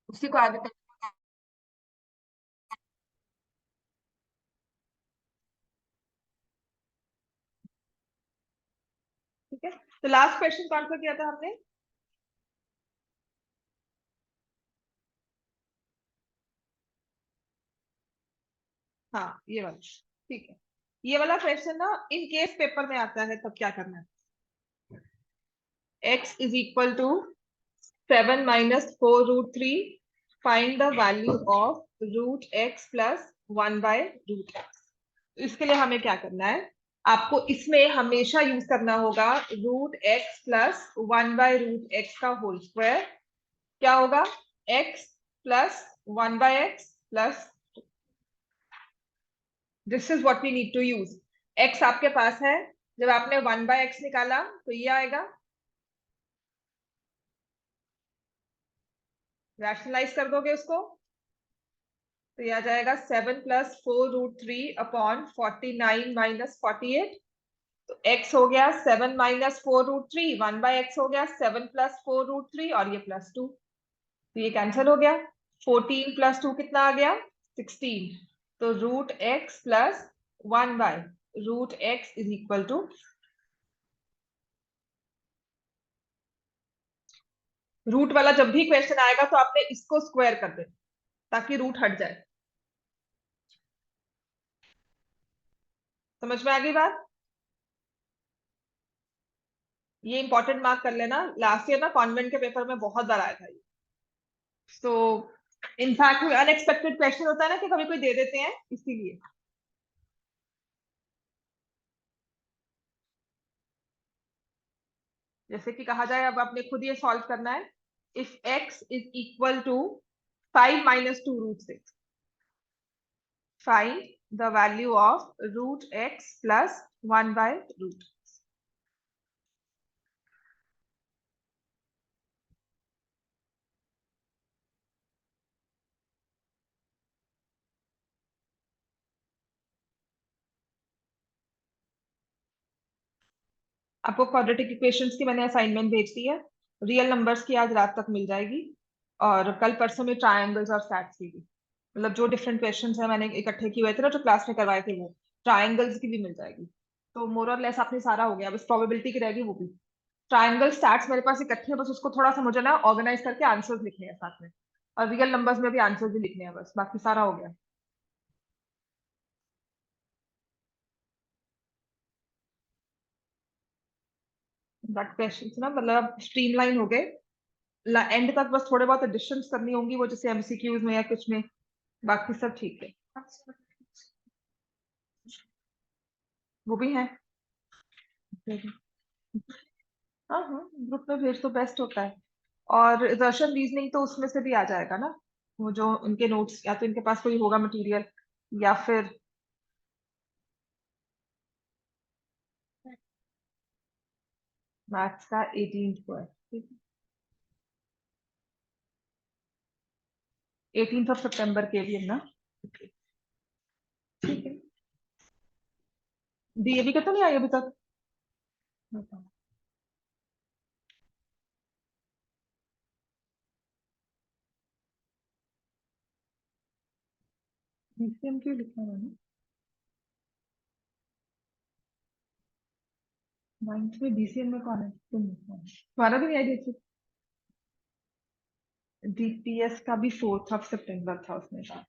उसी को आगे तक। ठीक है, तो लास्ट क्वेश्चन कौन सा किया था हमने? हाँ ये वाला। ठीक है, ये वाला क्वेश्चन ना इन केस पेपर में आता है तब क्या करना है। x is equal to 7 - 4√3, find the value of √x plus 1/√x। इसके लिए हमें क्या करना है, आपको इसमें हमेशा यूज करना होगा √x प्लस 1/√x का होल स्क्वायर। क्या होगा? x plus 1/x plus, this is what we need to use. x आपके पास है, जब आपने 1/x निकाला तो ये आएगा, रैशनलाइज कर दोगे उसको तो ये आ जाएगा 7 + 4√3/49 - 48। तो x हो गया 7 - 4√3, 1/x हो गया 7 + 4√3 और ये +2, तो ये कैंसिल हो गया। 14 + 2 कितना आ गया? 16। तो √x plus 1/√x is equal to, root वाला जब भी क्वेश्चन आएगा तो आपने इसको स्क्वायर कर देना ताकि रूट हट जाए। समझ में आ गई बात? ये इंपॉर्टेंट मार्क कर लेना, लास्ट ईयर ना कॉन्वेंट के पेपर में बहुत बार आया था ये। तो इनफैक्ट अनएक्सपेक्टेड क्वेश्चन होता है ना कि कभी कोई दे देते हैं, इसीलिए। जैसे कि कहा जाए, अब आपने खुद ये सॉल्व करना है। If x is equal to 5 - 2√6, find the value of √x plus 1/√। आपको क्वाड्रेटिक इक्वेशंस की मैंने असाइनमेंट भेज दी है, रियल नंबर्स की आज रात तक मिल जाएगी, और कल परसों में ट्रायंगल्स और सैट्स की भी, मतलब जो डिफरेंट क्वेश्चंस है मैंने इकट्ठे किए हुए थे ना जो क्लास में करवाए थे, वो ट्रायंगल्स की भी मिल जाएगी। तो मोर और लेस आपने सारा हो गया, बस प्रोबेबिलिटी की रहेगी वो भी। ट्रायंगल स्टैट्स मेरे पास इकट्ठे हैं, बस उसको थोड़ा सा मुझे ना ऑर्गेनाइज करके आंसर्स लिखने हैं साथ में, और रियल नंबर्स में भी आंसर्स भी लिखने हैं, बस बाकी सारा हो गया। बट क्वेश्चंस ना मतलब स्ट्रीमलाइन हो गए, एंड तक बस थोड़े बहुत एडिशंस करनी होंगी वो जैसे एमसीक्यूज में या कुछ में, बाकी सब ठीक है। वो भी है। हाँ हाँ, ग्रुप में भेज तो बेस्ट होता है। और दर्शन रीजनिंग तो उसमें से भी आ जाएगा ना, वो जो उनके नोट्स, या तो इनके पास कोई होगा मटेरियल, या फिर मैथ्स का 18th को है। 18 सितंबर के लिए ना। ठीक है। डीएवी का तो नहीं आई अभी तक? बीसीएम क्यों लिखा है मैंने? 9th में बीसीएम में कौन है? तुम लिखा है। तुम्हारा भी नहीं आई थी? डीपीएस का भी 4 सितंबर था उसमें का।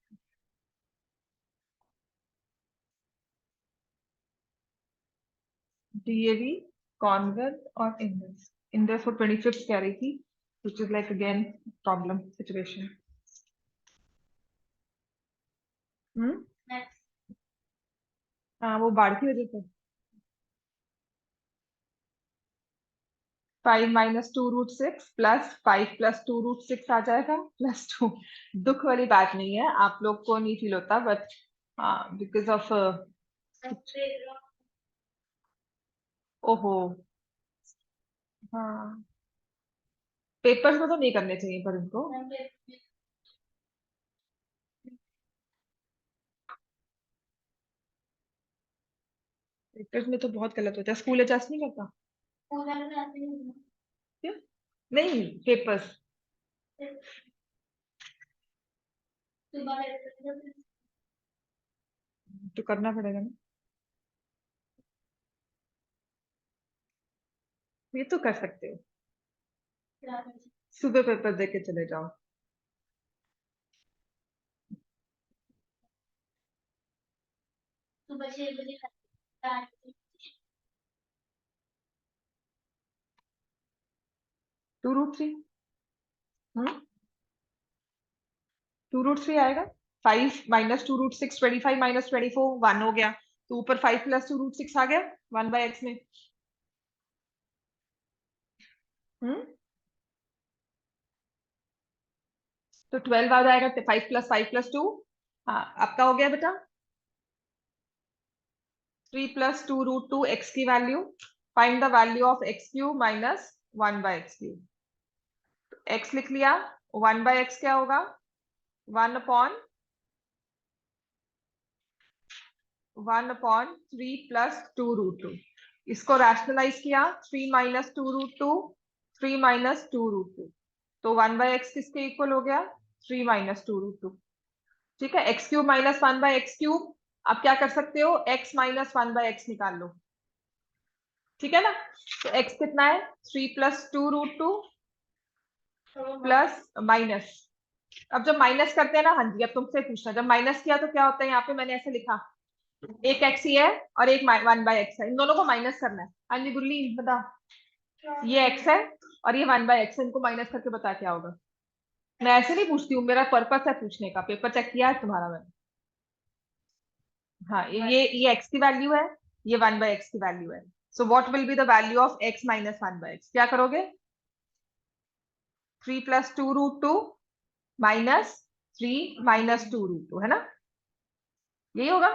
डीएवी, कॉन्वेंट और इंडस। इंडस वो 25th कह रही थी, which is like again problem situation। हम्म। हाँ वो बाढ़ की वजह से। 5 - 2√6 प्लस 5 + 2√6 आ जाएगा +2। दुख वाली बात नहीं है, आप लोग को नहीं फील होता, बट हाँ बिकॉज ऑफ, ओहो। हाँ, पेपर्स में तो नहीं करने चाहिए पर इनको। पेपर्स में तो बहुत गलत होता है, स्कूल एडजस्ट नहीं करता। क्यों? नहीं, पेपर्स। तो करना पड़ेगा ना, ये तो कर सकते हो, सुबह पेपर दे के चले जाओ। टू रूट थ्री, 2 रूट 3 आएगा। 5 - 2 रूट 6, 25 - 24, 1 हो गया। तो ऊपर 5 + 2 रूट 6 आ गया 1/x में। हम्म तो 12 आ जाएगा, 5 + 5 + 2। हाँ, आपका हो गया बेटा। 3 + 2 रूट 2 x की value. Find the value of x³ - 1/x³। x लिख लिया। 1/x क्या होगा? 1/3 + 2 रूट 2। इसको रैशनलाइज किया। 3 - 2 रूट 2, 3 - 2 रूट 2। तो 1/x किसके इक्वल हो गया? 3 - 2 रूट 2। ठीक है, x³ - 1/x³। आप क्या कर सकते हो? x - 1/x निकाल लो। ठीक है ना? तो x कितना है? 3 + 2 रूट 2 प्लस माइनस। अब जब माइनस करते हैं ना, हाँ जी, अब तुमसे पूछना, जब माइनस किया तो क्या होता है? यहाँ पे मैंने ऐसे लिखा, एक x ही है और एक 1/x है, इन दोनों को माइनस करना है। हाँ जी गुरली बता। ये x है और ये 1/x है, इनको माइनस करके बता क्या होगा। मैं ऐसे नहीं पूछती हूँ, मेरा पर्पस है पूछने का, पेपर चेक किया है तुम्हारा मैंने। हाँ, ये x की वैल्यू है, ये 1/x की वैल्यू है। So what will be the value of x - 1/x? क्या करोगे? 3 + 2 रूट 2 माइनस 3 - 2 रूट 2, है ना? यही होगा।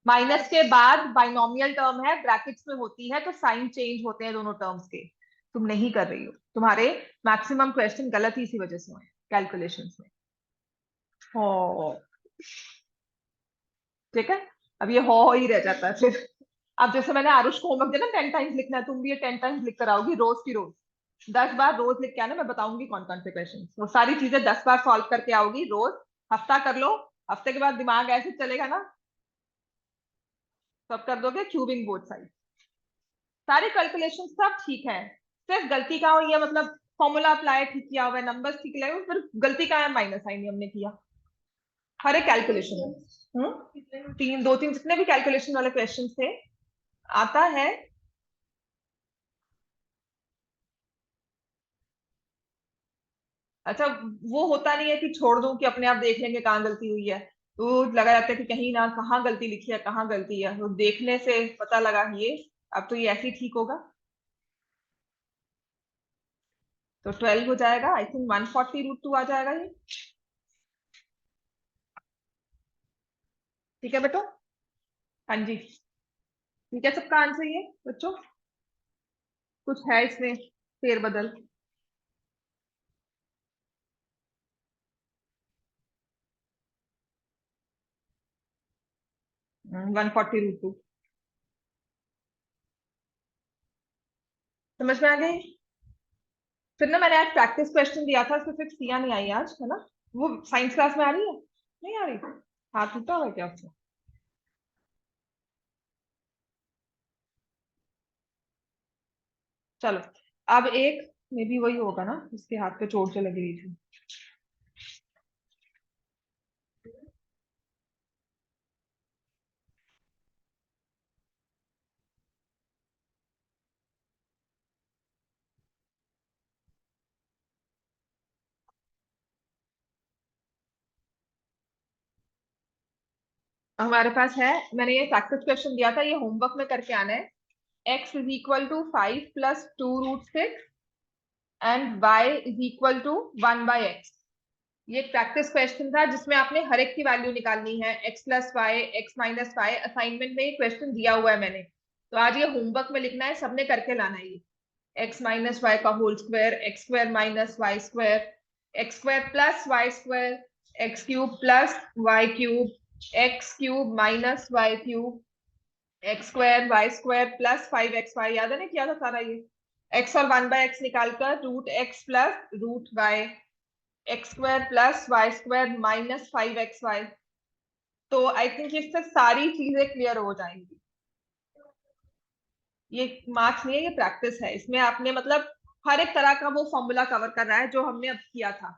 माइनस के बाद बाइनोमियल टर्म है, ब्रैकेट्स में होती है, तो साइन चेंज होते हैं दोनों टर्म्स के। तुम नहीं कर रही हो, तुम्हारे मैक्सिमम क्वेश्चन गलत ही इसी वजह से हुए कैलकुलेशंस में। हो, ठीक है। अब ये हो ही रह जाता है फिर। अब जैसे मैंने आरुष को होमवर्क दिया ना, 10 टाइम्स लिखना है, तुम भी ये 10 टाइम्स लिख कर आओगी रोज की रोज। 10 बार रोज लिख के आना, मैं बताऊंगी कौन कौन से क्वेश्चन, वो सारी चीजें 10 बार सॉल्व करके आओगी रोज। हफ्ता कर लो, हफ्ते के बाद दिमाग ऐसे चलेगा ना, सब कर दोगे क्यूबिंग बोथ साइड। सारे कैलकुलेशन सब ठीक है, सिर्फ गलती कहाँ हुई है? मतलब फॉर्मूला अप्लाई ठीक किया हुआ है, नंबर्स ठीक लगाए हुए, फिर गलती कहाँ है? माइनस साइन ही हमने किया हर एक कैलकुलेशन में। 2-3 जितने भी कैलकुलेशन वाले क्वेश्चन थे, आता है। अच्छा, वो होता नहीं है कि छोड़ दूं कि अपने आप देख लेंगे कहाँ गलती हुई है। तो लगा जाता है कि कहीं ना कहाँ गलती लिखी है, कहाँ गलती है, तो देखने से पता लगा ये, अब तो ये ऐसे ही ठीक होगा। तो 12 हो जाएगा, आई थिंक 140 रूट 2 आ जाएगा ये। ठीक है बेटो। हाँ जी, ठीक है, सबका आंसर ये बच्चों, कुछ है इसमें फेरबदल? 140 रूट 2 समझ में आ गई? फिर ना मैंने आज प्रैक्टिस क्वेश्चन दिया था, उसमें फिर सिया नहीं आई आज, है ना? वो साइंस क्लास में आ रही है? नहीं आ रही? हाथ टूटा हुआ है क्या उसका? चलो, अब एक मे बी वही होगा ना, उसके हाथ पे चोट जो लगी रही थी। हमारे पास है, मैंने ये प्रैक्टिस क्वेश्चन दिया था, ये होमवर्क में करके आना है। x = 5 + 2 root 6 and y = 1/x। ये एक प्रैक्टिस क्वेश्चन था जिसमें आपने हर एक की वैल्यू निकालनी है, x + y, x - y। Assignment में ये क्वेश्चन दिया हुआ है मैंने, तो आज ये होमवर्क में लिखना है, सबने करके लाना है ये। x - y का whole square, x² - y², x² + y², x³ + y³, x³ - y³, x² y² +5xy। याद है ना, किया था सारा ये। x और 1/x निकालकर √x + √y। X square plus y square minus 5xy। तो आई थिंक इससे सारी चीजें क्लियर हो जाएंगी। ये मार्क्स नहीं है, ये प्रैक्टिस है। इसमें आपने मतलब हर एक तरह का वो फॉर्मूला कवर कर रहा है जो हमने अब किया था।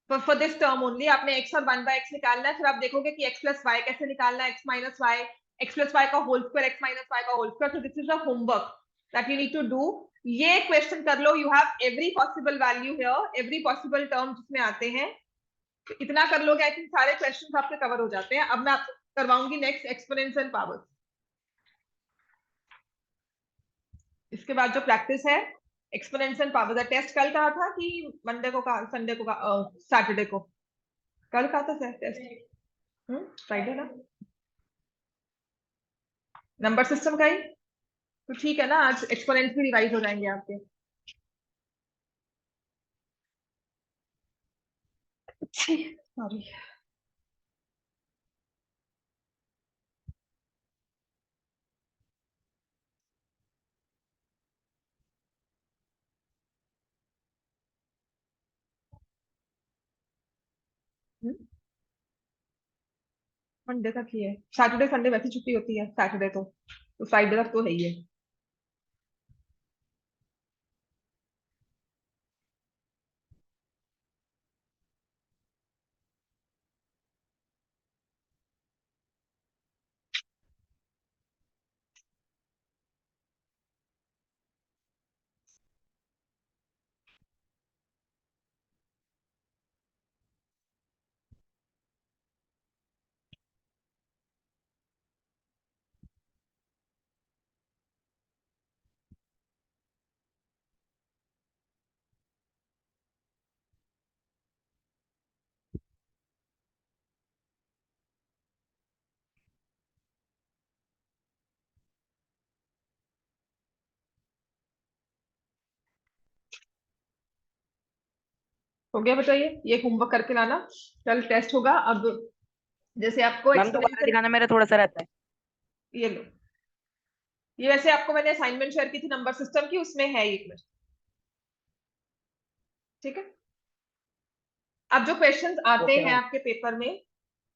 फॉर दिस टर्म ओनली आपने x और 1/x निकालना है, फिर आप देखोगे कि x प्लस वाई कैसे निकालना है, x minus Y, x plus Y का whole square, x minus Y का होल स्क्वायर। तो this is a homework that you need to do. ये क्वेश्चन कर लो, you have every possible value here, every possible term जिसमें आते हैं। तो इतना कर लोगे, आई थिंक सारे क्वेश्चन आपके कवर हो जाते हैं। अब मैं आपको करवाऊंगी नेक्स्ट एक्सपोनेंट्स एंड पावर्स। इसके बाद जो प्रैक्टिस है एक्सपोनेंट्स एंड पावर्स का टेस्ट कल कहा था कि मंडे को कहा, संडे को कहा, सैटरडे को? कल कहा था सर टेस्ट? फ्राइडे ना? नंबर सिस्टम का ही तो ठीक है ना, आज एक्सपोनेंट्स भी रिवाइज हो जाएंगे आपके। सॉरी। मंडे तक ही है, सैटरडे संडे वैसे छुट्टी होती है सैटरडे तो फ्राइडे तक तो है ही है। हो गया, बताइए। ये होमवर्क करके लाना, कल टेस्ट होगा। अब जैसे आपको मैम दोबारा एक्सपोनेंशियल, दिखाना, मेरा थोड़ा सा रहता है। ये लो, ये वैसे आपको मैंने असाइनमेंट शेयर की थी नंबर सिस्टम की, उसमें है ये क्वेश्चन। ठीक है। अब जो क्वेश्चंस आते ओके हैं मैम। आपके पेपर में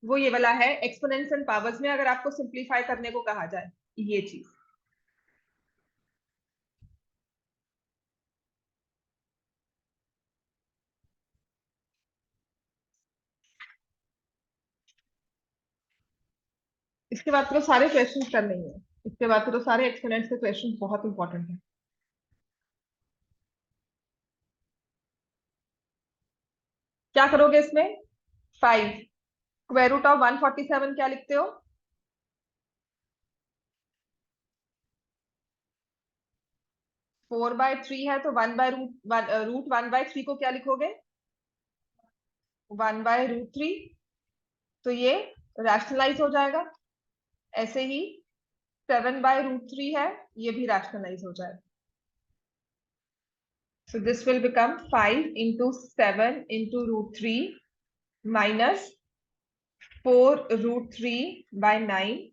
वो ये वाला है, एक्सपोनेंट्स एंड पावर्स में अगर आपको सिंप्लीफाई करने को कहा जाए ये चीज। इसके बाद तो सारे क्वेश्चंस करने ही है, इसके बाद तो सारे एक्सपोनेंट्स के क्वेश्चंस बहुत इंपॉर्टेंट है। क्या करोगे इसमें? 5 स्क्वायर रूट ऑफ 147 क्या लिखते हो? 4/3 है तो 1/√1/3 को क्या लिखोगे? 1/√3। तो ये रैशनलाइज हो जाएगा। ऐसे ही 7/√3 है, ये भी रैशनलाइज हो जाएगा। So this will become 5 into 7 into √3 minus 4√3/9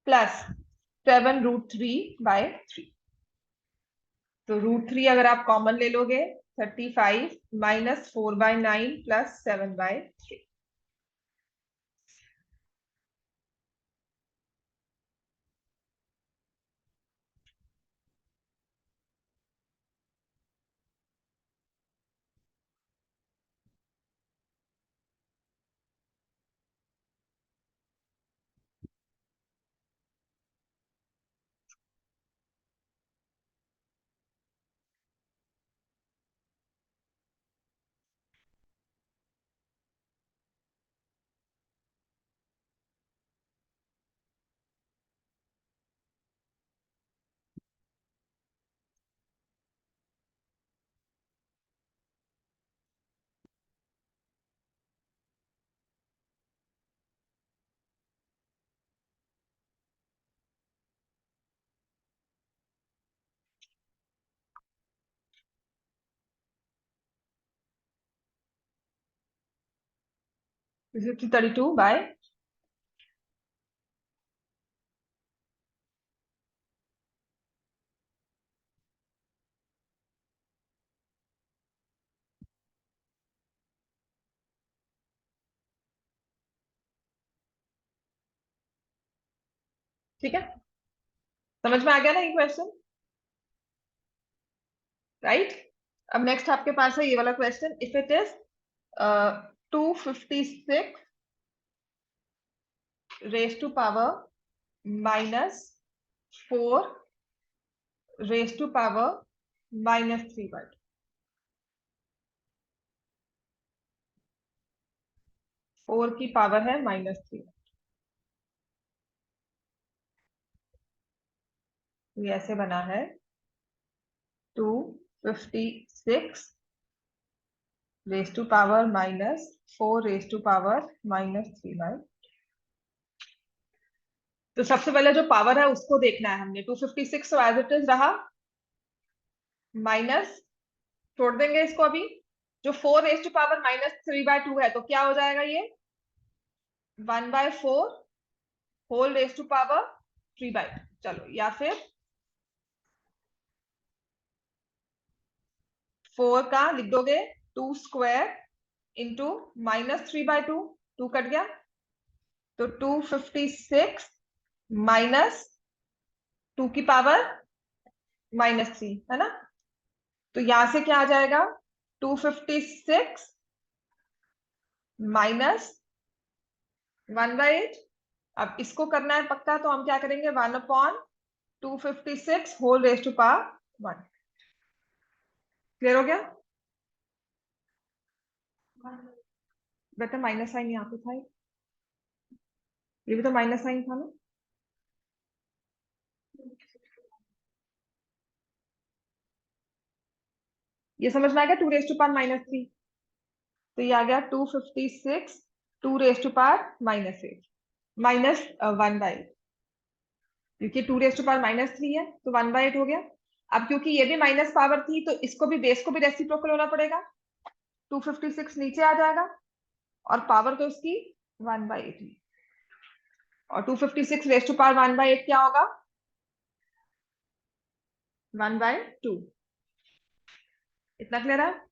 plus 7√3/3। तो √3 अगर आप कॉमन ले लोगे 35 minus 4/9 plus 7/3। Is it 32 by ठीक है, समझ में आ गया ना ये क्वेश्चन, राइट। अब नेक्स्ट आपके पास है ये वाला question, if it is 256 raise to power -4 raise to power -3/2। 4 की पावर है -3, ये ऐसे बना है 256 raise to power -4 raise to power -3/। तो सबसे पहले जो पावर है उसको देखना है हमने, 256 तो एज इट इज रहा, माइनस, छोड़ देंगे इसको अभी, जो 4 रेज टू पावर -3/2 है तो क्या हो जाएगा ये 1/4 होल रेज टू पावर 3/2। चलो, या फिर 4 का लिख दोगे 2 स्क्वायर इंटू -3/2, 2 कट गया, तो 256 -2 की पावर -3 है ना। तो यहां से क्या आ जाएगा 256 -1/8। अब इसको करना है पक्का, तो हम क्या करेंगे 1/256 whole raise to power 1। Clear हो गया बेटा, माइनस साइन यहाँ पे था, ये भी तो माइनस साइन था ना। ये समझ में आ गया 2 रेज टू पावर -3, तो ये आ गया 256 2 रेज टू पावर -8 -1/8, क्योंकि 2 रेज टू पावर -3 है तो 1/8 हो गया। अब क्योंकि ये भी माइनस पावर थी तो इसको भी, बेस को भी रेसिप्रोकल होना पड़ेगा, 256 नीचे आ जाएगा और पावर तो उसकी 1/8 ही, और 256 रेज टू पावर 1/8 क्या होगा 1/2। इतना क्लियर है।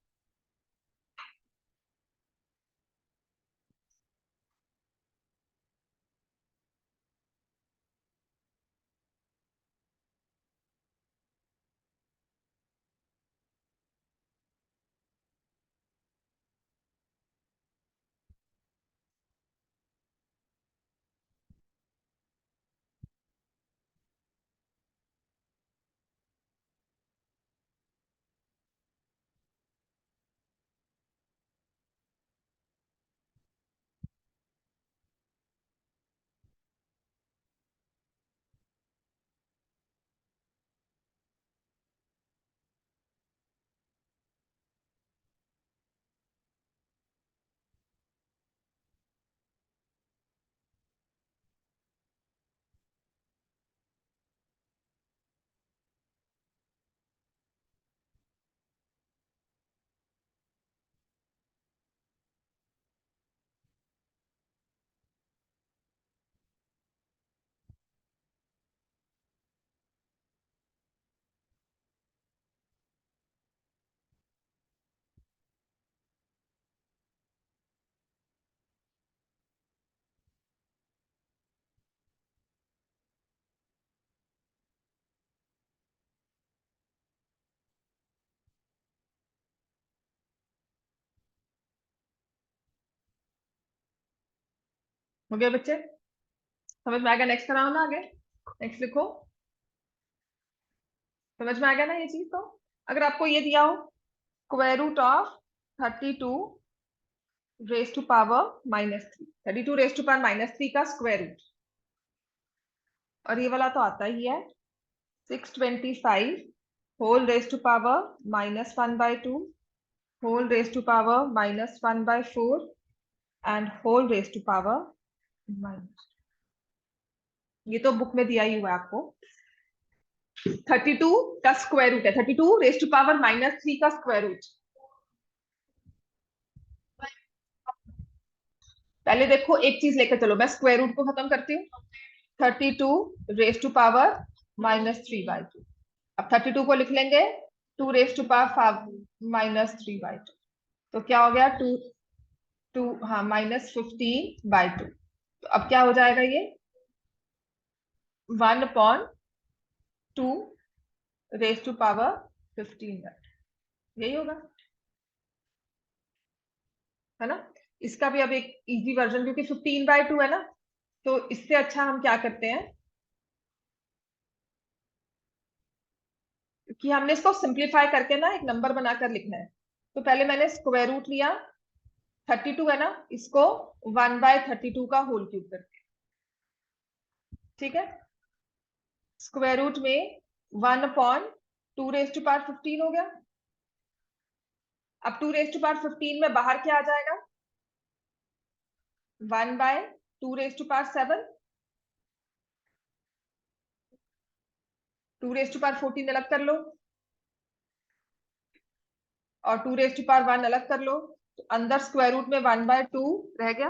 हो गया बच्चे, समझ में आ गया। नेक्स्ट कराओ ना आगे, नेक्स्ट लिखो। समझ में आ गया ना ये चीज। तो अगर आपको ये दिया हो square root of 32 raise to power -3, 32 raise to power -3 का स्क्वायर रूट, और ये वाला तो आता ही है 625 whole raise to power -1/2 whole raise to power -1/4 and whole raise to power minus, ये तो बुक में दिया ही हुआ है आपको। 32 का स्क्वायर रूट है, 32 रेज टू पावर -3 का स्क्वायर रूट। पहले देखो एक चीज लेकर चलो, मैं स्क्वायर रूट को खत्म करती हूँ। 32 रेज टू पावर -3/2, अब 32 को लिख लेंगे 2 रेज टू पावर -3/2, तो क्या हो गया 2 2 हाँ -15/2। तो अब क्या हो जाएगा ये 1/2 रेज टू पावर 15, यही होगा, है ना। इसका भी अब एक इजी वर्जन, क्योंकि 15/2 है ना, तो इससे अच्छा हम क्या करते हैं कि हमने इसको सिंप्लीफाई करके ना एक नंबर बनाकर लिखना है। तो पहले मैंने स्क्वायर रूट लिया, 32 है ना, इसको 1/32 का होल क्यूब करके, ठीक है। स्क्वायर रूट में 1/2 रेज टू पावर 15 हो गया। अब 2 रेज टू पावर 15 में बाहर क्या आ जाएगा, 1/2 raise to power 7, 2 raise to power 14 अलग कर लो, और 2 रेज टू पावर 1 अलग कर लो, तो अंदर स्क्वायर रूट में 1/2 रह गया।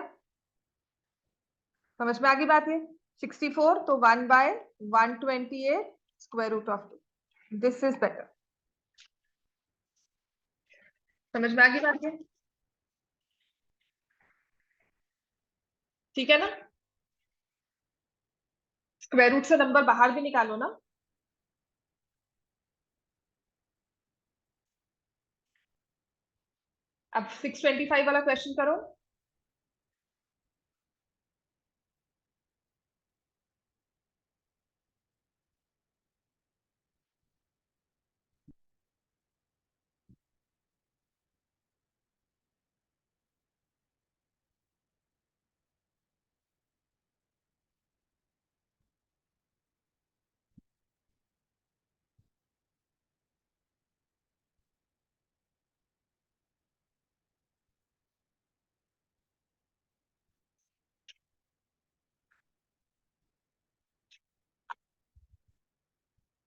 समझ में आ गई बात ये, 64, तो 1/128 square root of 2, this is better. समझ में आ गई बात ये, ठीक है ना। स्क्वायर रूट से नंबर बाहर भी निकालो ना। अब 625 वाला क्वेश्चन करो।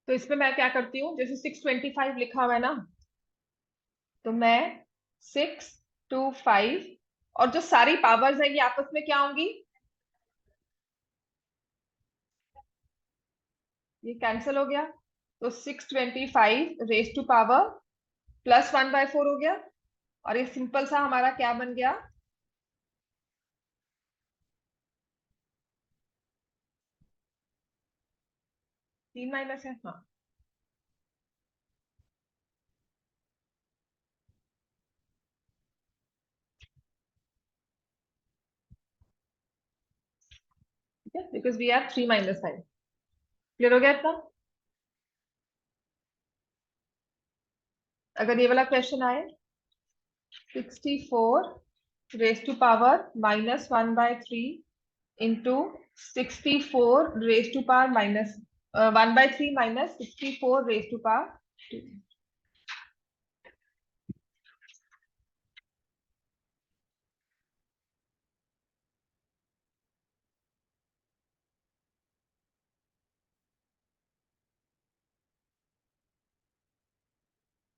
तो इसमें मैं क्या करती हूँ, जैसे 625 लिखा हुआ है ना, तो मैं 625, और जो सारी पावर्स है ये आपस में क्या होंगी, ये कैंसिल हो गया, तो 625 रेज टू पावर +1/4 हो गया, और ये सिंपल सा हमारा क्या बन गया, 3 माइनस है, हाँ, ठीक है, बिकॉज वी आर 3 - 5। क्लियर हो गया इतना। अगर ये वाला क्वेश्चन आए, 64 raise to power -1/3 into 64 raise to power -1/3 minus 64 raise to power 2।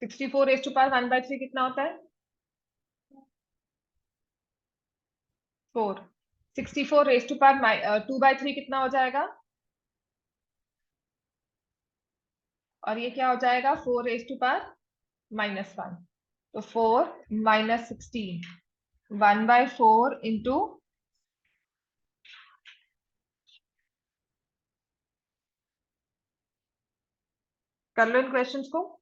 64 raise to power 1/3 कितना होता है, 4। 64 रेज टू पावर 2/3 कितना हो जाएगा, और ये क्या हो जाएगा, 4 रेज टू पावर -1, तो 4 - 16, 1/4 इंटू, कर लो इन क्वेश्चंस को।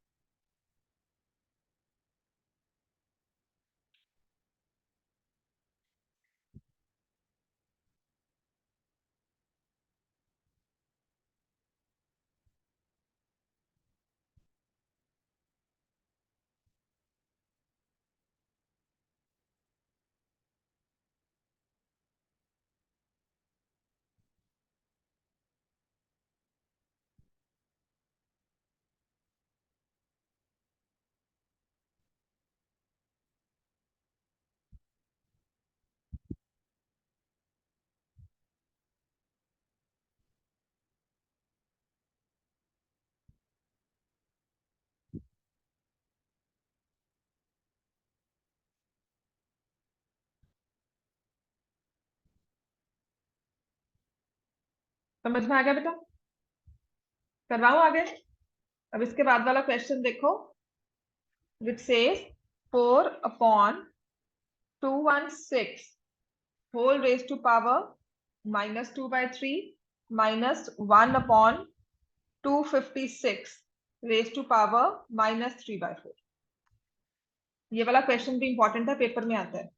समझ में आ गया बेटा, करवाऊं आगे। अब इसके बाद वाला क्वेश्चन देखो, which says 4/216 whole raise to power -2/3 minus 1/256 raise to power -3/4। ये वाला क्वेश्चन भी इंपॉर्टेंट है, पेपर में आता है।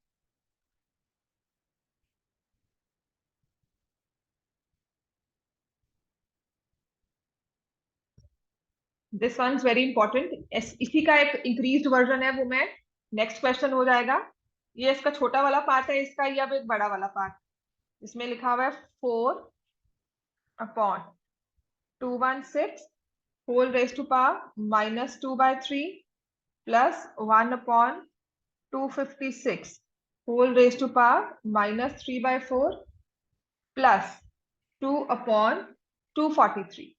This one is very important. इसी का एक इंक्रीज्ड वर्जन है, वो मैं नेक्स्ट क्वेश्चन हो जाएगा। ये इसका छोटा वाला पार्ट है इसका, ये अब एक बड़ा वाला पार्ट। इसमें लिखा हुआ है 4/216 whole raise to power -2/3 plus 1/256 whole raise to power -3/4 plus 2/243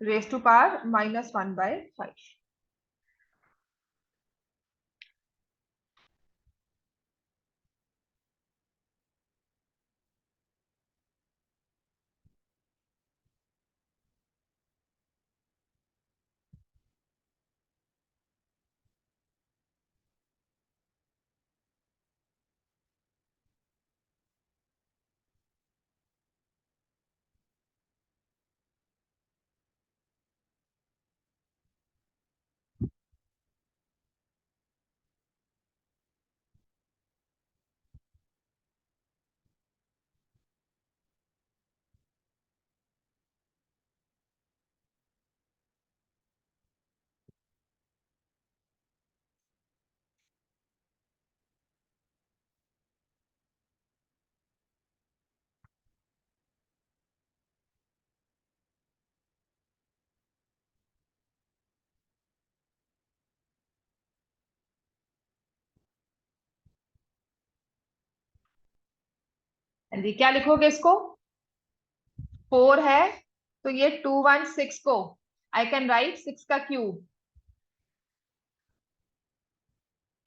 raise to power -1/5। जी क्या लिखोगे इसको? 4 है तो ये 216 को आई कैन राइट 6 का क्यूब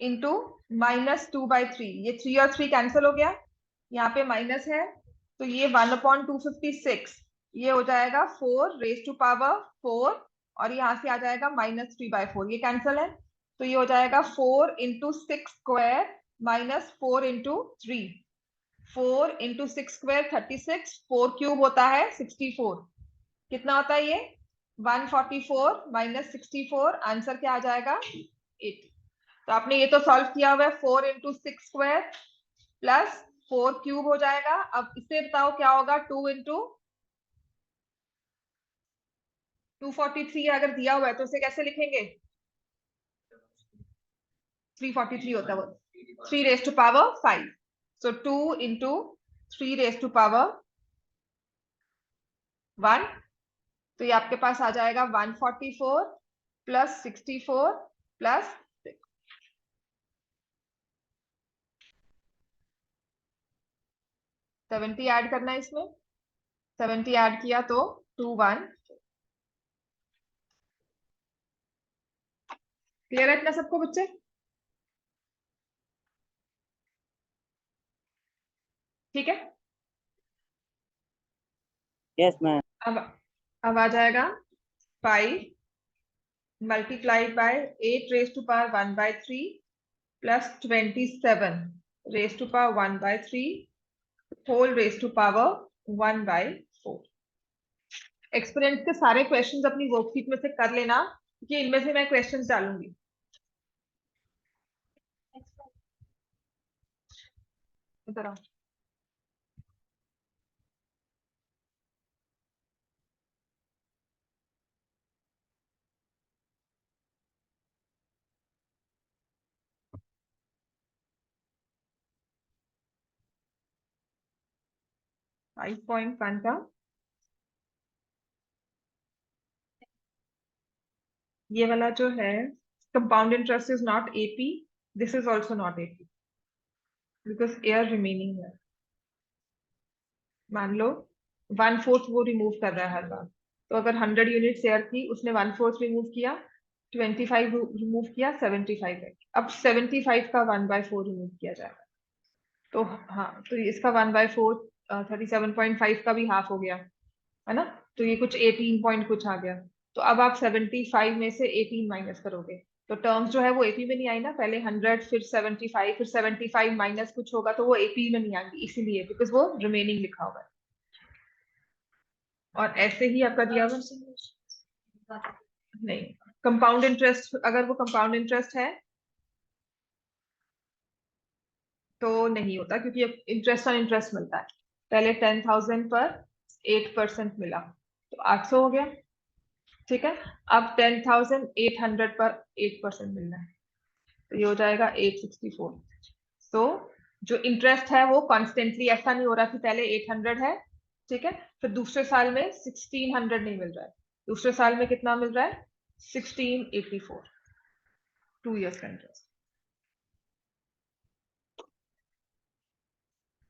इंटू -2/3। ये 3 और 3 कैंसिल हो गया, यहाँ पे माइनस है, तो ये 1/256 ये हो जाएगा 4 रेज टू पावर 4, और यहाँ से आ जाएगा -3/4, ये कैंसिल है, तो ये हो जाएगा 4 into 6 square -4 into 3। 4 into 6 square 36, 4 cube होता है 64। कितना होता है ये? 144 -64, आंसर क्या आ जाएगा? 80। तो आपने ये तो सॉल्व किया हुआ है, 4 इंटू 6 स्क्वायर प्लस 4 क्यूब हो जाएगा। अब इससे बताओ क्या होगा? 2 इंटू 243 अगर दिया हुआ है तो इसे कैसे लिखेंगे? 343 होता है वो, 3 raise to power 5। So 2 into 3 raise to power 1, तो ये आपके पास आ जाएगा 144 प्लस 64 प्लस 70 ऐड करना है इसमें। 70 ऐड किया तो 21। क्लियर है इतना सबको बच्चे? ठीक है। Yes ma'am. अब अब आ जाएगा 5 multiplied by 8 raise to power 1/3 plus 27 raise to power 1/3 whole raise to power 1/4। Experiment के सारे क्वेश्चंस अपनी वर्कशीट में से कर लेना, क्योंकि इनमें से मैं क्वेश्चंस डालूंगी। इधर आओ। 5.1 का ये वाला जो है, compound interest is not AP, this is also not AP because air remaining है। मान लो 1/4 वो रिमूव कर रहा है हर बार, तो अगर 100 यूनिट एयर थी, उसने 1/4 रिमूव किया, 25 रिमूव किया, 75 है। अब 75 का 1/4 रिमूव किया जाएगा, तो हाँ, तो इसका 1/4 37.5 का भी हाफ हो गया, है ना? तो ये कुछ 18 पॉइंट कुछ आ गया। तो अब आप 75 में से 18 माइनस करोगे, तो टर्म्स जो है वो एपी में नहीं आई ना, पहले 100 फिर 75 फिर 75 माइनस कुछ होगा, तो वो एपी में नहीं आएंगी, इसीलिए बिकॉज वो रिमेनिंग लिखा हुआ है। और ऐसे ही आपका दिया हुआ नहीं, कंपाउंड इंटरेस्ट, अगर वो कंपाउंड इंटरेस्ट है तो नहीं होता, क्योंकि इंटरेस्ट ऑन इंटरेस्ट मिलता है। पहले 10,000 पर 8% मिला तो 800 हो गया, ठीक है। अब 10,800 पर 8% मिलना है तो ये हो जाएगा 864। तो जो इंटरेस्ट है वो कॉन्स्टेंटली, ऐसा नहीं हो रहा कि पहले 800 है, ठीक है, फिर दूसरे साल में 1600 नहीं मिल रहा है, दूसरे साल में कितना मिल रहा है, 1684, 2 years का इंटरेस्ट।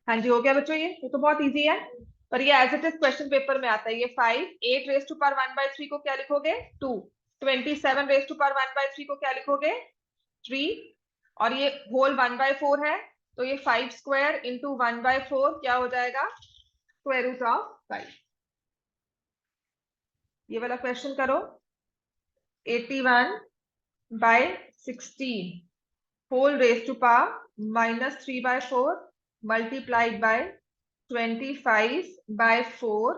हाँ जी, हो गया बच्चों, ये तो बहुत इजी है। पर ये as it is question paper में आता है। ये 5, 8 रेस टू पावर 1/3 को क्या लिखोगे, 2, 27 रेस टू पावर 1/3 को क्या लिखोगे, 3, और ये होल 1/4 है, तो ये 5 स्क्वायर इंटू 1/4 क्या हो जाएगा, स्क्वायर रूट ऑफ 5। ये वाला क्वेश्चन करो, 81/16 whole raise to power -3/4 multiplied by 25/4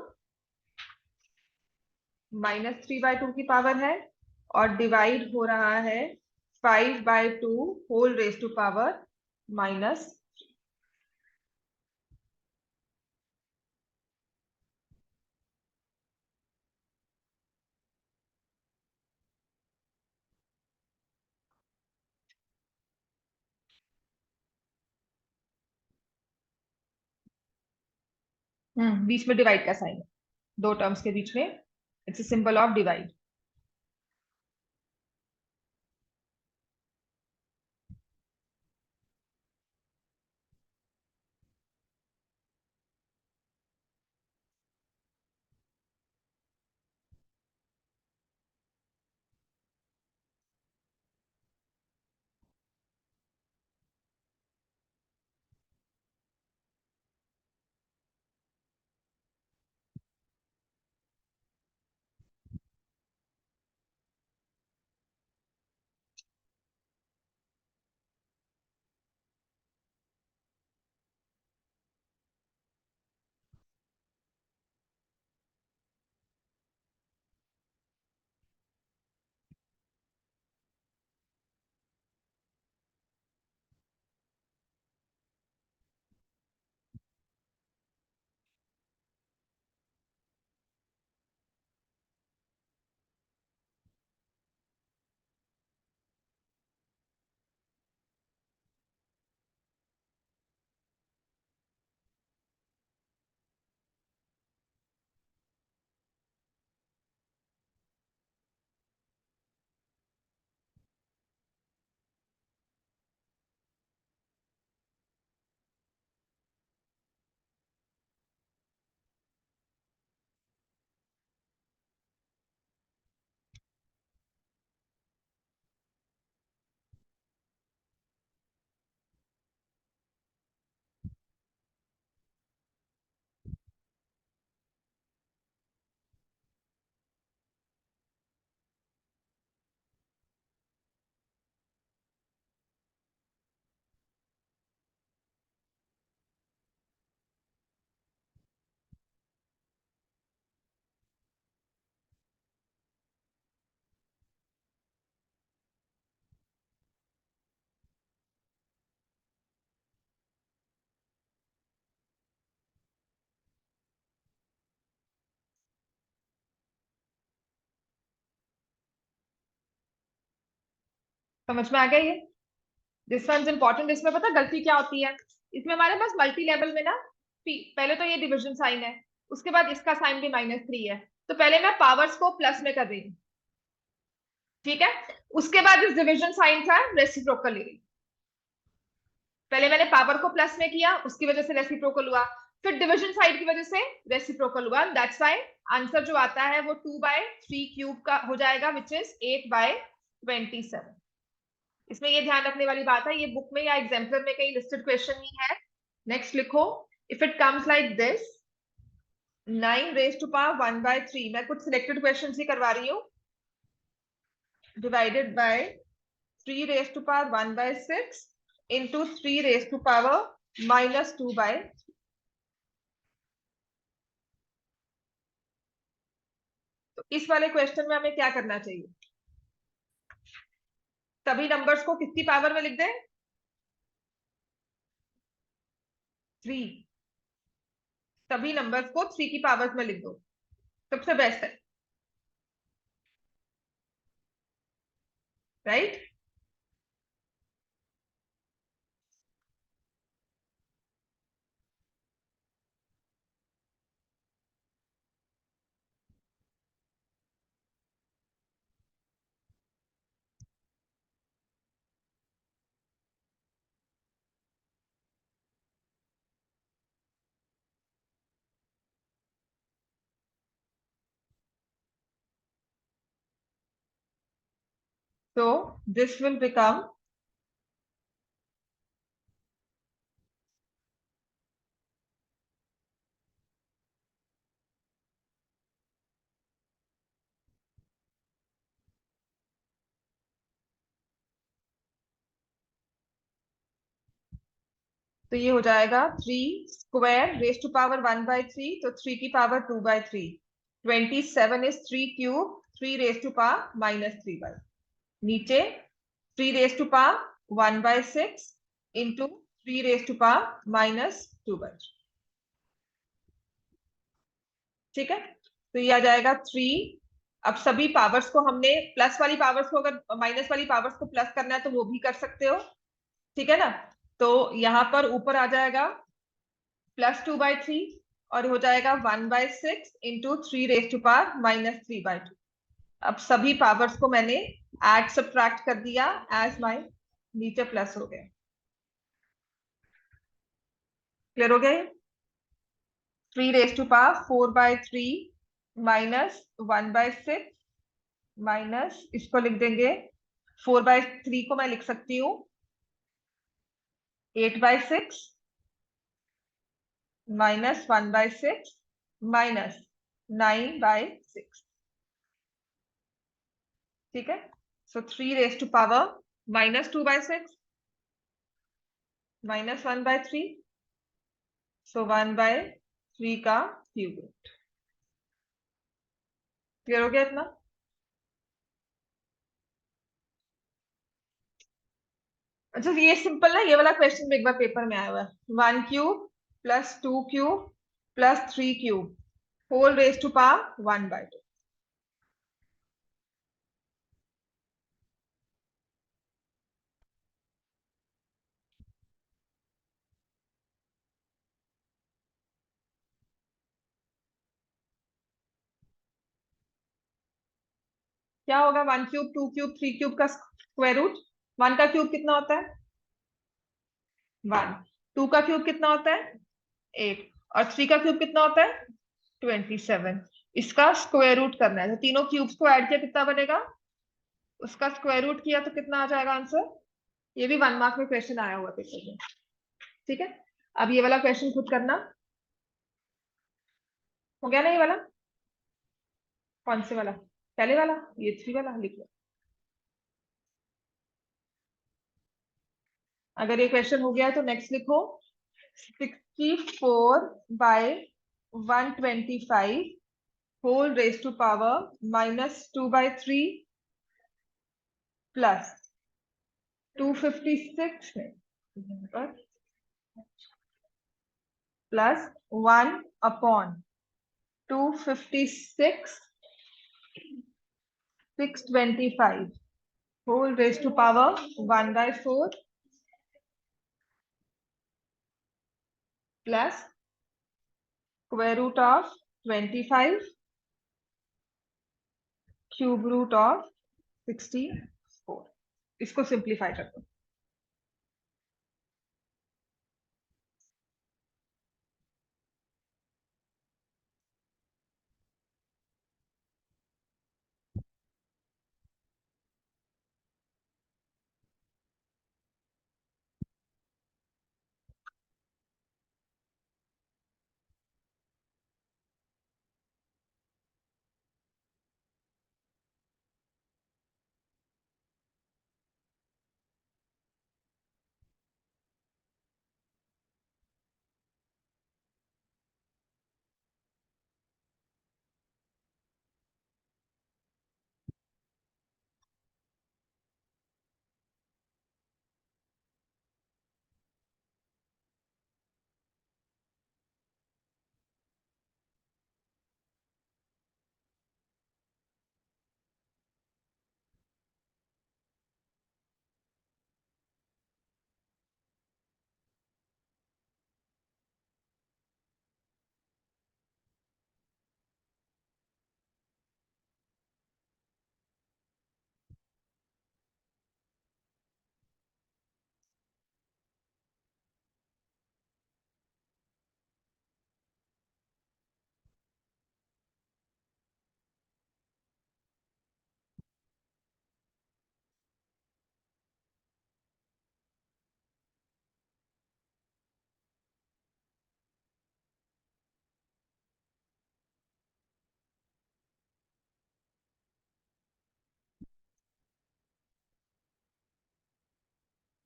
-3/2 की पावर है, और डिवाइड हो रहा है 5/2 whole raise to power minus. बीच में डिवाइड का साइन है, दो टर्म्स के बीच में, इट्स सिंबल ऑफ डिवाइड। समझ में आ गया ये, दिस वन इज इंपॉर्टेंट। इसमें पता गलती क्या होती है, इसमें हमारे पास मल्टी लेवल में ना, पहले तो ये डिविजन साइन है, उसके बाद इसका साइन भी -3 है, तो पहले मैं पावर्स को प्लस में कर रही हूँ, ठीक है, उसके बाद इस डिविजन साइन का रेसिप्रोकल ले रही हूँ। पहले मैंने पावर को प्लस में किया, उसकी वजह से रेसिप्रोकल हुआ, फिर डिविजन साइड की वजह से रेसिप्रोकल हुआ, दैट्स व्हाई आंसर जो आता है वो 2/3³ का हो जाएगा, विच इज 8/27। इसमें ये ध्यान रखने वाली बात है, ये बुक में या एग्जाम्पलर में कहीं लिस्टेड क्वेश्चन नहीं है। नेक्स्ट लिखो, if it comes like this 9 raise to power 1/3, मैं कुछ सिलेक्टेड क्वेश्चन ही करवा रही हूँ, divided by 3 raise to power 1/6 into 3 raise to power -2/, इस वाले क्वेश्चन में हमें क्या करना चाहिए? सभी नंबर्स को किसकी पावर में लिख दें? 3। सभी नंबर्स को 3 की पावर्स में लिख दो, सबसे बेस्ट है, right? So this will become तो ये हो जाएगा 3 स्क्वायर रेज टू पावर 1/3, तो 3 की power 2/3। 27 is 3 cube 3 raise to power -3/। नीचे 3 raise to power 1/6 into 3 raise to power -2/3। ठीक है, तो ये आ जाएगा 3। अब सभी पावर्स को हमने प्लस वाली पावर्स को, अगर माइनस वाली पावर्स को प्लस करना है तो वो भी कर सकते हो, ठीक है ना? तो यहाँ पर ऊपर आ जाएगा +2/3 और हो जाएगा 1/6 इंटू 3 रेज टू पावर -3/2। अब सभी पावर्स को मैंने ऐड सब्ट्रैक्ट कर दिया एज माई, नीचे प्लस हो गया। क्लियर हो गया? 3 रेज टू पावर 4/3 -1/6 माइनस, इसको लिख देंगे 4/3 को मैं लिख सकती हूँ 8/6 -1/6 -9/6। ठीक है, सो 3 रेज टू पावर -2/6 -1/3, सो 1/3 का क्यूब रूट। क्लियर हो गया इतना? अच्छा, ये सिंपल ना, ये वाला क्वेश्चन एक बार पेपर में आया हुआ है। 1 cube +2 cube +3 cube whole raise to power 1/2। क्या होगा? 1 क्यूब 2 क्यूब 3 क्यूब का स्क्वायर रूट। 1 का क्यूब कितना होता है? 1। 2 का क्यूब कितना होता है? 8। और 3 का क्यूब कितना होता है? 27। इसका स्क्वायर रूट करना है, तो तीनों क्यूब्स को ऐड किया कितना बनेगा? उसका स्क्वायर रूट किया तो कितना आ जाएगा आंसर? ये भी 1 मार्क में क्वेश्चन आया हुआ पेपर में। ठीक है, अब ये वाला क्वेश्चन खुद करना। हो गया ना ये वाला? कौन से वाला? पहले वाला, ये 3 वाला लिख लो। अगर ये क्वेश्चन हो गया तो नेक्स्ट लिखो 64/125 whole raise to power -2/3 plus 256 plus 1/256 625 whole raise to power 1/4 plus square root of 25 cube root of 64। इसको सिंप्लीफाई कर दो।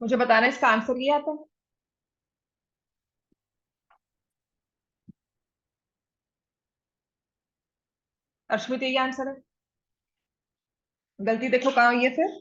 मुझे बताना इसका आंसर ये आता है। अर्शमित यही आंसर है। गलती देखो कहाँ हुई है फिर।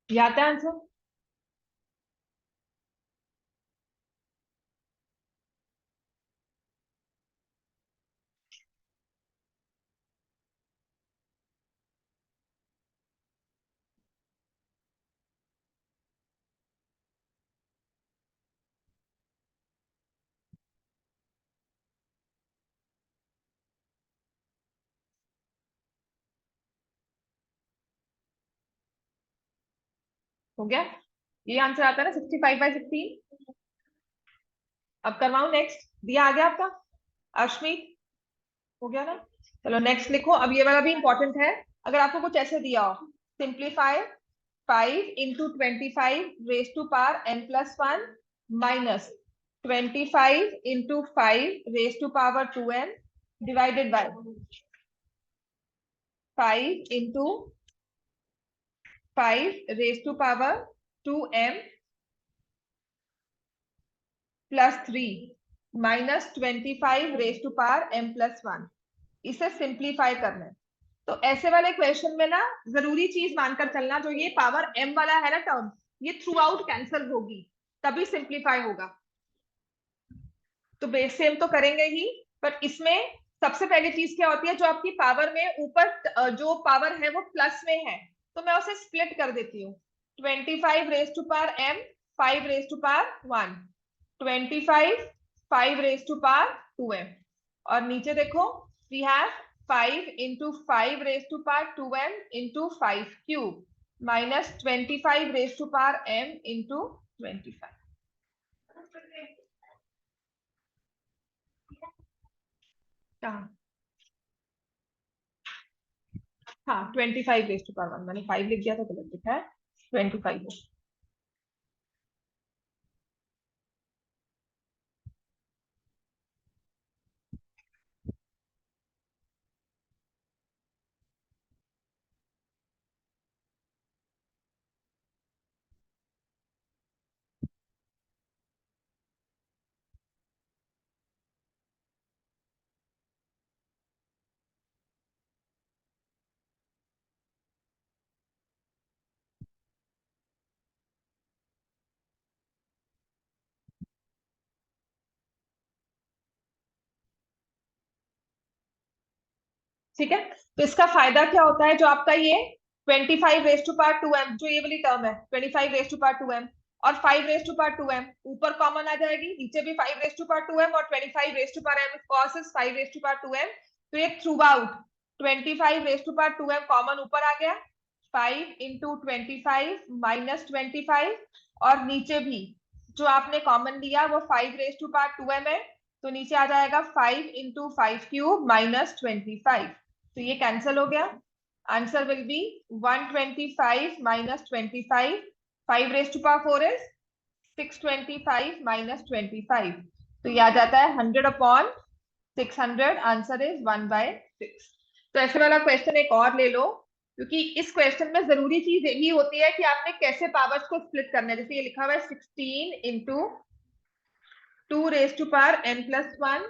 ये आता है आंसर। हो गया। ये आंसर आता है ना 65/16। अब करवाऊं नेक्स्ट, दिया आ गया आपका अर्शमीत। हो गया ना। चलो नेक्स्ट लिखो। अब ये वाला भी इंपॉर्टेंट है। अगर आपको कुछ ऐसे दिया हो, simplify 5 × 25 raise to power n+1 minus 25 × 5 raise to power 2n divided by 5 × 5 raise to power 2m +3 minus 25 raise to power m+1। इसे सिंप्लीफाई करना है। तो ऐसे वाले क्वेश्चन में ना जरूरी चीज मानकर चलना, जो ये पावर m वाला है ना टर्म, ये थ्रू आउट कैंसिल होगी, तभी सिंप्लीफाई होगा। तो बेस सेम तो करेंगे ही, पर इसमें सबसे पहली चीज क्या होती है, जो आपकी पावर में ऊपर जो पावर है वो प्लस में है, तो मैं उसे स्प्लिट कर देती हूँ। 25 raise to power m, 5 raise to power 1, 25 5 raise to power 2m। और नीचे देखो, we have 5 × 5 raise to power 2m into 5³ minus 25 raise to power m into 25। हाँ हाँ, 25 रेज टू पावर 1, मैंने 5 लिख दिया था, गलत लिखा है, 25। ठीक है। तो इसका फायदा क्या होता है, जो आपका ये 25 रेज टू पावर 2m, जो ये वाली टर्म है 25 रेज टू पावर 2m और 5 रेज टू पावर 2m ऊपर कॉमन आ जाएगी, नीचे भी 5 रेज टू पावर 2m और 25 raise to power m cos is 5 raise to power 2m। तो ये throughout 25 raise to power 2m common ऊपर आ गया, 5 × 25 माइनस 25, और नीचे भी जो आपने कॉमन लिया वो 5 रेज टू पावर 2m है, तो नीचे आ जाएगा 5 × 5³ माइनस 25। तो ये कैंसिल हो गया। Answer will be 125 minus 25। 5 raise to power 4 is 625 minus 25। तो ये आ जाता है 100/600। Answer is 1/6। तो ऐसे वाला क्वेश्चन एक और ले लो, क्योंकि इस क्वेश्चन में जरूरी चीज यही होती है कि आपने कैसे पावर्स को स्प्लिट करना है। जैसे ये लिखा हुआ है 16 × 2 raise to power n+1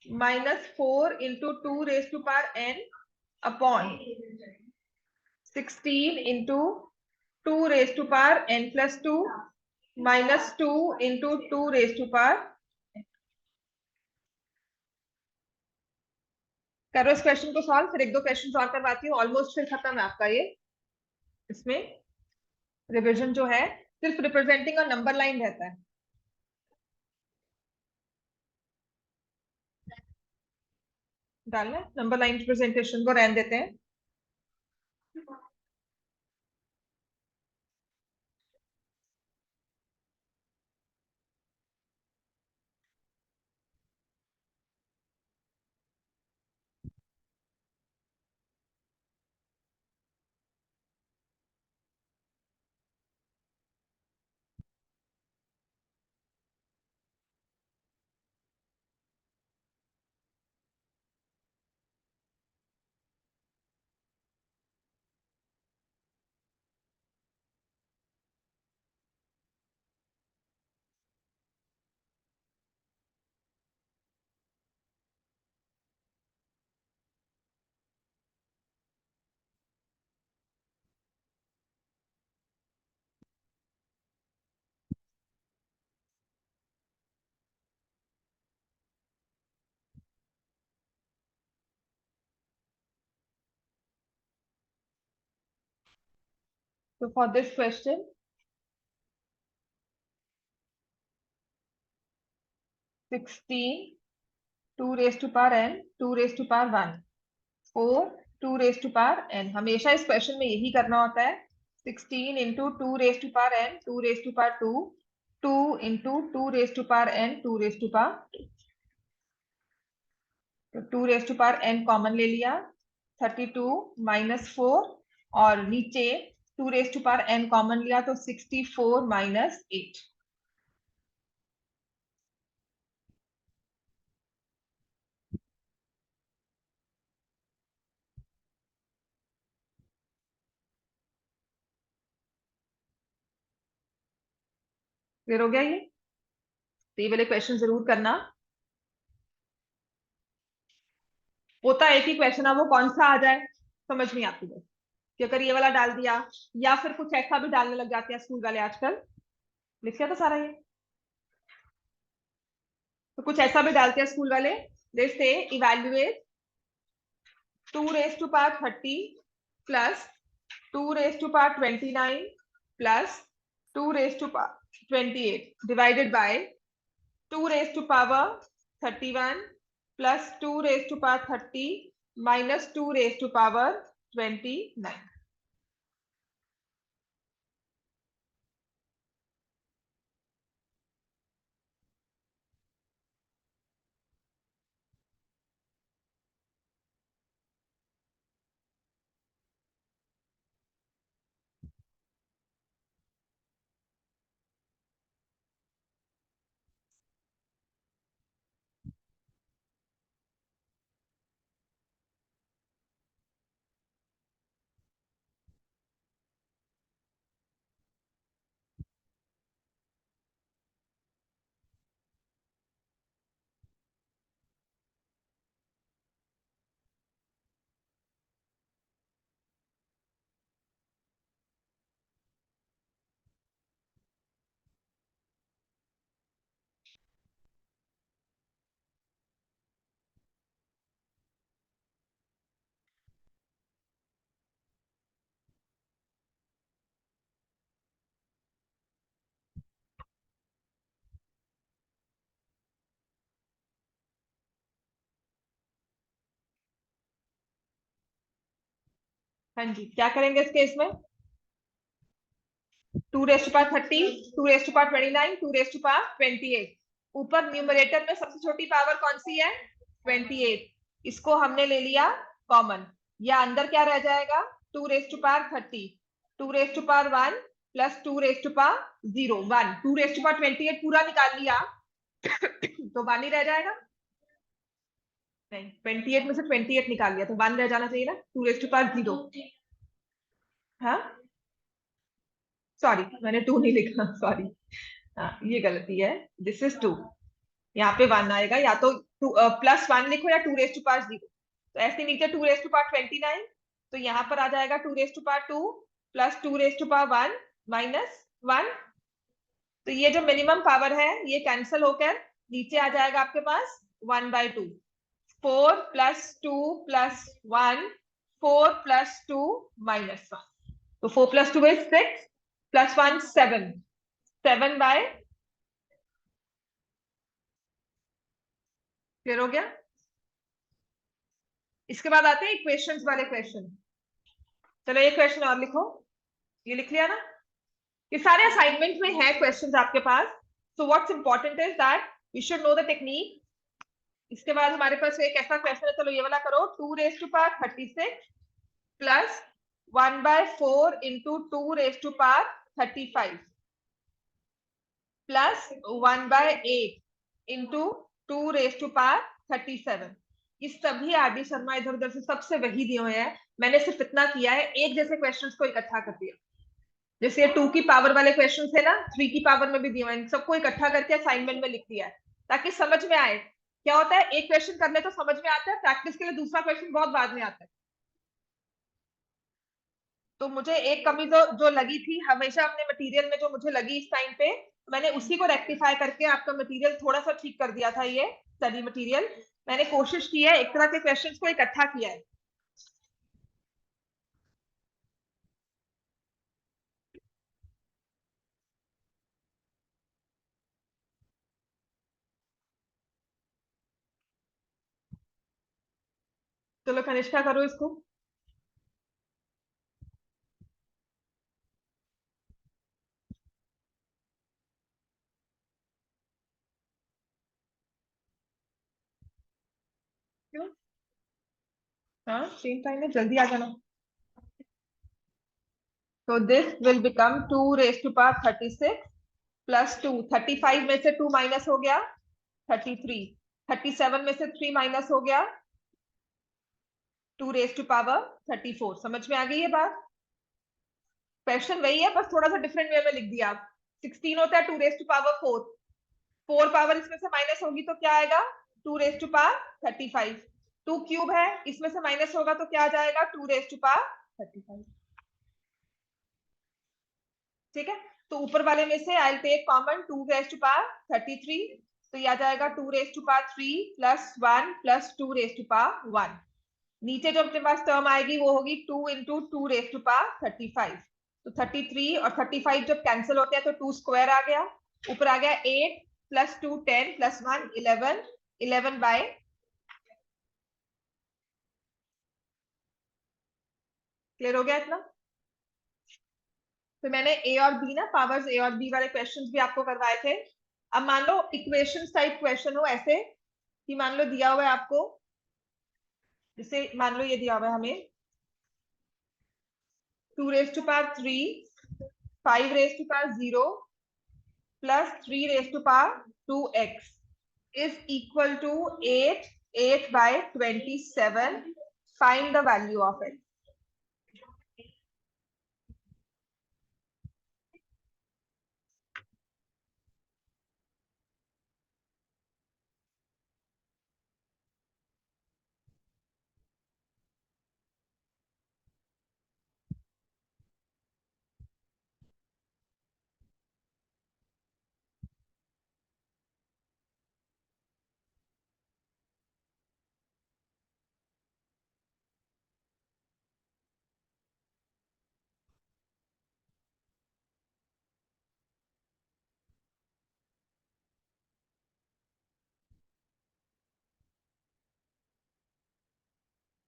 minus 4 × 2 raise to power n upon 16 × 2 raise to power n+2 minus 2 × 2 raise to power. करो इस क्वेश्चन को सॉल्व, फिर एक दो क्वेश्चन और करवाती हूँ, ऑलमोस्ट फिर खत्म है आपका ये इसमें। रिविजन जो है सिर्फ रिप्रेजेंटिंग और नंबर लाइन रहता है। डालना नंबर लाइन रिप्रेजेंटेशन को रहने देते हैं। So for this question, 16, 2 raised to power n, 2 raised to power 1, 4, 2 raised to power n। हमेशा इस क्वेश्चन में यही करना होता है। 16 into 2 raised to power n, 2 raised to power 2, 2 into 2 raised to power n, 2 raised to power 2। तो 2 raised to power n common ले लिया, 32 minus 4, और नीचे 2 raised to power n common लिया तो 64 minus 8। क्लियर हो गया ये? तो ये वाले क्वेश्चन जरूर करना। होता है कि क्वेश्चन अब वो कौन सा आ जाए समझ नहीं आती है कि अगर ये वाला डाल दिया या फिर कुछ ऐसा भी डालने लग जाते हैं स्कूल वाले आजकल। लिख लिया तो सारा ये। तो कुछ ऐसा भी डालते हैं स्कूल वाले, जैसे evaluate 2 raised to power 30 plus 2 raised to power 29 plus 2 raised to power 28 divided by 2 raised to power 31 plus 2 raised to power 30 minus 2 raised to power 29। हाँ जी, क्या करेंगे इस केस में? 2 raised to power 30, 2 raised to power 29, 2 raised to power 28। ऊपर numerator में सबसे छोटी power कौन सी है? 28। इसको हमने ले लिया कॉमन, या अंदर क्या रह जाएगा? 2 raised to power 30, 2 raised to power 1 plus 2 raised to power 0, 1। 2 raised to power 28 पूरा निकाल लिया तो 1 ही रह जाएगा। नहीं, 28 में से 28 निकाल लिया तो 1 रह जाना चाहिए ना। 2 raised to power 0। हाँ सॉरी, मैंने 2 नहीं लिखा, सॉरी। हाँ ये गलती है, दिस इज 2। यहाँ पे 1 आएगा, या तो प्लस 1 लिखो या 2 रेस टू पावर 0। तो ऐसे नीचे 2 रेस टू पावर 29, तो यहाँ पर आ जाएगा 2 raise to power 2 plus 2 raise to power 1 minus 1। तो ये जो मिनिमम पावर है ये कैंसिल होकर नीचे आ जाएगा आपके पास 1/2। 4 प्लस 2 प्लस 1, 4 प्लस 2 माइनस 1। तो 4 प्लस 2 इज 6, +1 7, 7 बाय, क्लियर हो गया। इसके बाद आते हैं इक्वेशंस वाले क्वेश्चन। चलो ये क्वेश्चन और लिखो, ये लिख लिया ना। ये सारे असाइनमेंट में है क्वेश्चंस आपके पास। So what's important is that you should know the technique. इसके बाद हमारे पास एक ऐसा क्वेश्चन है, चलो ये वाला करो। 2 raised to power 36 plus 1/4 into 2 raised to power 35 plus 1/8 into 2 raised to power 37। ये सभी आरडी शर्मा इधर उधर से सबसे वही दिए हुए हैं। मैंने सिर्फ इतना किया है, एक जैसे क्वेश्चंस को इकट्ठा कर दिया। जैसे ये 2 की पावर वाले क्वेश्चन है ना, 3 की पावर में भी दिए हुए हैं, सबको इकट्ठा करके असाइनमेंट में लिख दिया है ताकि समझ में आए। क्या होता है, एक क्वेश्चन कर ले तो समझ में आता है, प्रैक्टिस के लिए दूसरा क्वेश्चन बहुत बाद में आता है। तो मुझे एक कमी जो लगी थी हमेशा अपने मटेरियल में, जो मुझे लगी इस टाइम पे, मैंने उसी को रेक्टिफाई करके आपका मटेरियल थोड़ा सा ठीक कर दिया था। ये स्टडी मटेरियल मैंने कोशिश की है, एक तरह के क्वेश्चंस को इकट्ठा किया है। चलो कनिष्का करो इसको। क्यों? हाँ सेम टाइम में जल्दी आ जाना। तो this will become 2 raised to power 36 plus 2। 35 में से 2 माइनस हो गया 33। 37 में से 3 माइनस हो गया 2 raised to power 34। समझ में आ गई ये बात? क्वेश्चन वही है, बस थोड़ा सा डिफरेंट वे में लिख दिया आप। 16 होता है 2 raised to power 4। 4 पावर इसमें से माइनस होगी तो क्या आएगा? 2 raised to power 35। 2 क्यूब है, इसमें से माइनस होगा तो क्या आ जाएगा? 2 raised to power 35। ठीक है, तो ऊपर वाले में से I take common 2 raised to power 33। तो ये आ जाएगा 2 raised to power 3 plus 1 plus 2 raised to power 1। नीचे जो अपने पास टर्म आएगी वो होगी 2 इंटू 2 raised to power 35। तो 33 और 35 जब कैंसिल होते हैं तो 2 स्क्वायर आ गया, ऊपर आ गया 8 प्लस 2 10 प्लस 1 11, 11 बाय, क्लियर हो गया इतना? तो मैंने ए और बी ना, पावर्स ए और बी वाले क्वेश्चंस भी आपको करवाए थे। अब मान लो इक्वेशन टाइप क्वेश्चन हो ऐसे कि मान लो दिया हुआ है आपको, जैसे मान लो ये दिया हुआ है हमें 2 raised to power 3, 5 raised to power 0 plus 3 raised to power 2x is equal to 8, 8 by 27. Find the value of it.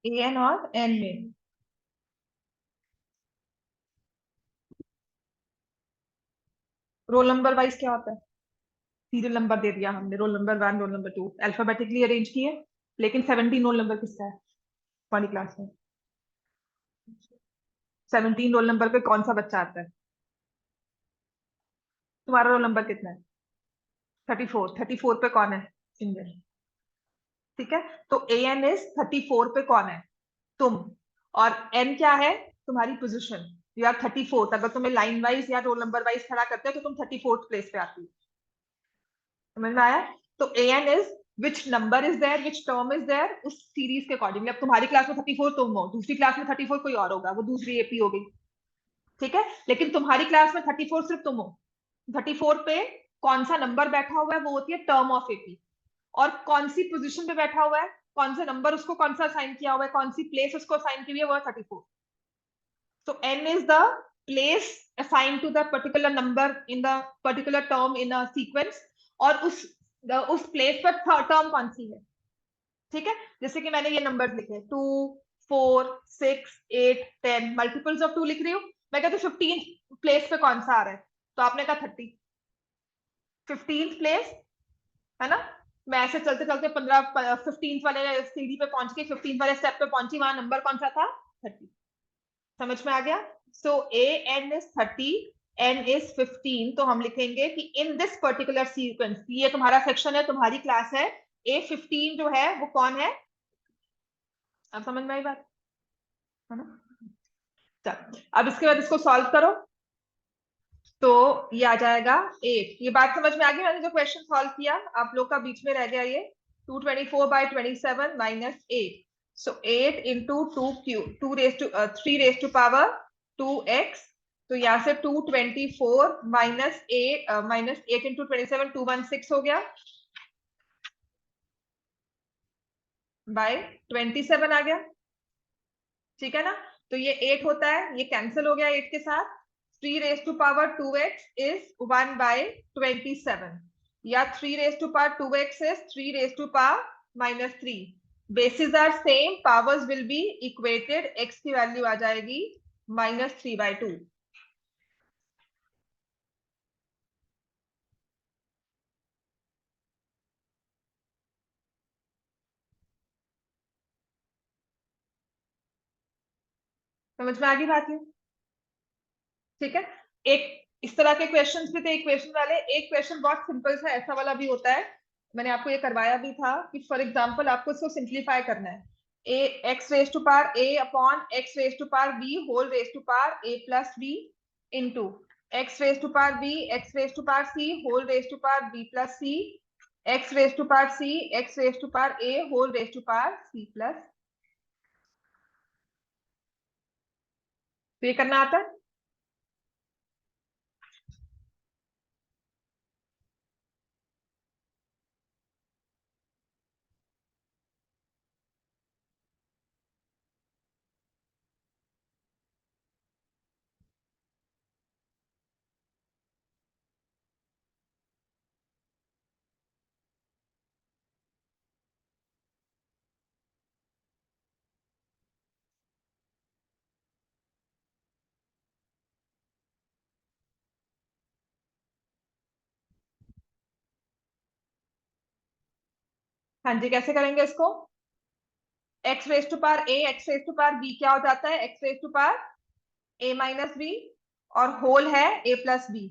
an और n में रोल नंबर वाइज क्या होता है? सीरियल नंबर दे दिया हमने, roll number 1, roll number 2 alphabetically arrange किए, लेकिन 17 roll number किसका है हमारी क्लास में? 17 रोल नंबर पे कौन सा बच्चा आता है? तुम्हारा रोल नंबर कितना है? 34। 34 पे कौन है? सिंगल। ठीक है, तो ए एन इज 34 पे कौन है? तुम। और एन क्या है? तुम्हारी पोजीशन। You are 34। अगर तुम्हें लाइन वाइज या रोल नंबर वाइज खड़ा करते हो तो तुम 34th प्लेस पे आती हो। समझ में आया? तो A N is which number is there, which term is there, उस सीरीज के अकॉर्डिंगली। अब तुम्हारी क्लास में 34 तुम हो, दूसरी क्लास में 34 कोई और होगा, वो दूसरी एपी हो गई। ठीक है, लेकिन तुम्हारी क्लास में 34 सिर्फ तुम हो। 34 पे कौन सा नंबर बैठा हुआ है वो होती है टर्म ऑफ एपी। और कौन सी पोजीशन पे बैठा हुआ है, कौन सा नंबर उसको कौन सा असाइन किया हुआ है, कौन सी प्लेस उसको असाइन की हुई है, वो है 34। तो n is the place assign to the particular number in the particular term in a sequence, और उस प्लेस पर टर्म कौन सी है। ठीक है, जैसे कि मैंने ये नंबर लिखे 2 4 6 8 10, मल्टीपल्स ऑफ 2 लिख रही हूँ। मैं कहती हूँ 15 प्लेस पे कौन सा आ रहा है, तो आपने कहा 30, 15 प्लेस, है ना। मैं ऐसे चलते चलते 15 वाले सीढ़ी पे पहुंच के 15 वाले स्टेप पे पहुंची, वहां नंबर कौन सा था, 30। समझ में आ गया। सो ए एन इज 30, एन इज 15, तो हम लिखेंगे कि इन दिस पर्टिकुलर सीक्वेंस, ये तुम्हारा सेक्शन है, तुम्हारी क्लास है, A15 जो है वो कौन है। अब समझ में आई बात, है ना। चल अब इसके बाद इसको सॉल्व करो, तो ये आ जाएगा 8। ये बात समझ में आ गई, मैंने जो क्वेश्चन सॉल्व किया आप लोग का बीच में रह गया ये। 224/27 minus 8, so 8 into 3 raise to power 2x, तो यहाँ से 224 माइनस 8 इंटू 27 216 हो गया, बाय 27 आ गया। ठीक है ना, तो ये 8 होता है, ये कैंसिल हो गया 8 के साथ। 3 raise to power 2x is 1/27, या 3 raise to power 2x is 3 raise to power -3। Basis are same, powers will be equated, x की वैल्यू आ जाएगी -3/2। समझ में आ गई बात ये। ठीक है, एक इस तरह के क्वेश्चंस भी थे इक्वेशन वाले, एक क्वेश्चन बहुत सिंपल सा ऐसा वाला भी होता है, मैंने आपको ये करवाया भी था कि फॉर एग्जांपल आपको इसको सिंप्लीफाई करना है, A X raise to power A upon X raise to power B whole raise to power A plus B into X raise to power B X raise to power C whole raise to power B plus C X raise to power C X raise to power A whole raise to power C plus. तो ये करना आता है। हाँ जी, कैसे करेंगे इसको। X raise to power A X raise to power B क्या हो जाता है, X raise to power A minus B, और होल है A plus B.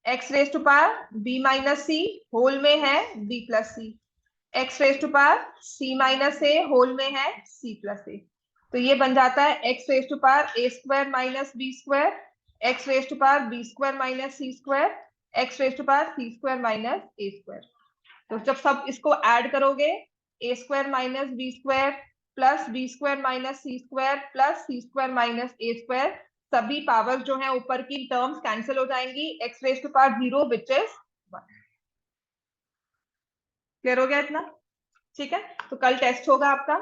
X raise to power B minus C, whole में है B plus C. X raise to power C minus A, whole में है सी प्लस ए। तो ये बन जाता है X raise to power A square minus B square, X raise to power B square minus C square, X raise to power C square minus A square. तो जब सब इसको ऐड करोगे, A square minus B square plus B square minus C square plus C square minus A square, सभी powers जो है ऊपर की टर्म्स कैंसिल हो जाएंगी, X raise to power 0 which is 1। Clear हो गया इतना। ठीक है, तो कल टेस्ट होगा आपका।